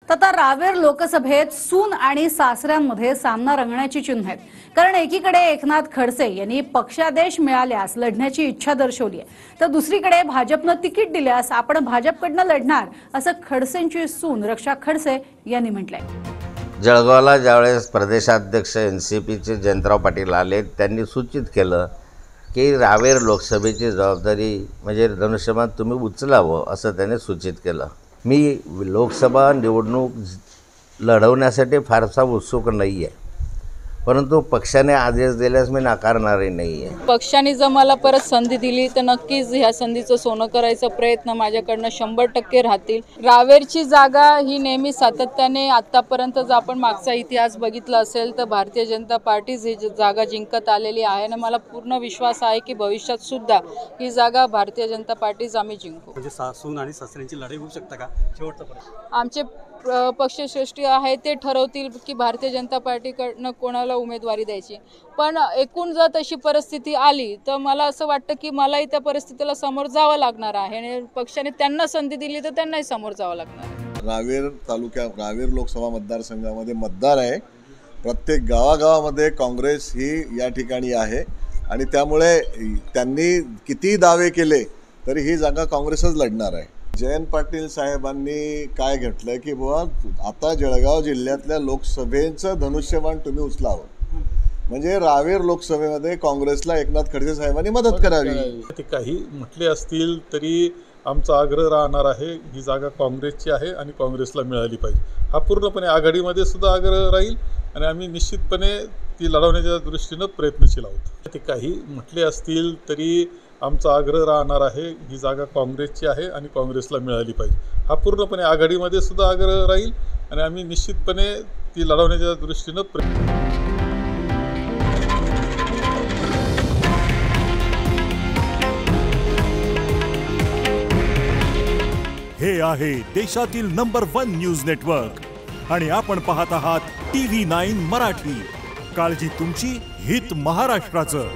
तर आता रावेर लोकसभेत सून आणि सासऱ्यांमध्ये सामना रंगण्याची चिन्ह आहेत. कारण एकीकडे एकनाथ खडसे यांनी पक्षादेश मिळाल्यास लढण्याची इच्छा दर्शवली आहे, तर दुसरीकडे भाजपनं तिकीट दिल्यास आपण भाजपकडनं लढणार असं खडसेंची सून रक्षा खडसे यांनी म्हटलंय. जळगावला ज्यावेळेस प्रदेशाध्यक्ष NCPचे जयंतराव पाटील आले, त्यांनी सूचित केलं की रावेर लोकसभेची जबाबदारी म्हणजे धनुष्यबाण तुम्ही उचलावं असं त्यांनी सूचित केलं. मी लोकसभा निवडणूक लढवण्यासाठी फारसा उत्सुक नाही आहे, परंतु पक्षाने आदेश दिल्यास मी नाकारणारही नाही आहे. पक्षाने जर मला परत संधी दिली तर नक्कीच ह्या संधीचं सोनं करायचा प्रयत्न माझ्याकडनं 100% राहतील. रावेरची जागा ही नेहमी सातत्याने आत्तापर्यंत जर आपण मागचा इतिहास बघितला असेल तर भारतीय जनता पार्टीच ही जागा जिंकत आलेली आहे आणि मला पूर्ण विश्वास आहे की भविष्यात सुद्धा ही जागा भारतीय जनता पार्टीच आम्ही जिंकू. म्हणजे सासून आणि सासऱ्यांची लढाई होऊ शकता का? शेवटचा प्रश्न. आमचे पक्षश्रेष्ठी आहे ते ठरवतील की भारतीय जनता पार्टीकडनं कोणाला उमेदवारी द्यायची. पण एकूण जर तशी परिस्थिती आली तर मला असं वाटतं की मलाही त्या परिस्थितीला समोर जावं लागणार आहे आणि पक्षाने त्यांना संधी दिली तर त्यांनाही समोर जावं लागणार आहे. रावेर तालुक्यात रावेर लोकसभा मतदारसंघामध्ये मतदार आहे. प्रत्येक गावागावामध्ये काँग्रेस ही या ठिकाणी आहे आणि त्यामुळे त्यांनी किती दावे केले तरी ही जागा काँग्रेसच लढणार आहे. जयंत पाटील साहेबांनी काय घेतलं की बुवा आता जळगाव जिल्ह्यातल्या लोकसभेचं धनुष्यबाण तुम्ही उचलावं, म्हणजे रावेर लोकसभेमध्ये काँग्रेसला एकनाथ खडसे साहेबांनी मदत करावी. ते काही म्हटले असतील तरी आमचा आग्रह राहणार आहे, ही जागा काँग्रेसची आहे आणि काँग्रेसला मिळाली पाहिजे. हा पूर्णपणे आघाडीमध्ये सुद्धा आग्रह राहील आणि आम्ही निश्चितपणे ती लढवण्याच्या दृष्टीनं प्रयत्नशील आहोत. ते काही म्हटले असतील तरी आमचा आग्रह राहणार आहे, ही जागा काँग्रेसची आहे आणि काँग्रेसला मिळाली पाहिजे. हा पूर्णपणे आघाडीमध्ये सुद्धा आग्रह राहील आणि आम्ही निश्चितपणे ती लढवण्याच्या दृष्टीनं हे आहे देशातील नंबर 1 न्यूज नेटवर्क आणि आपण पाहत आहात TV9 मराठी. काळजी तुमची, हित महाराष्ट्राचं.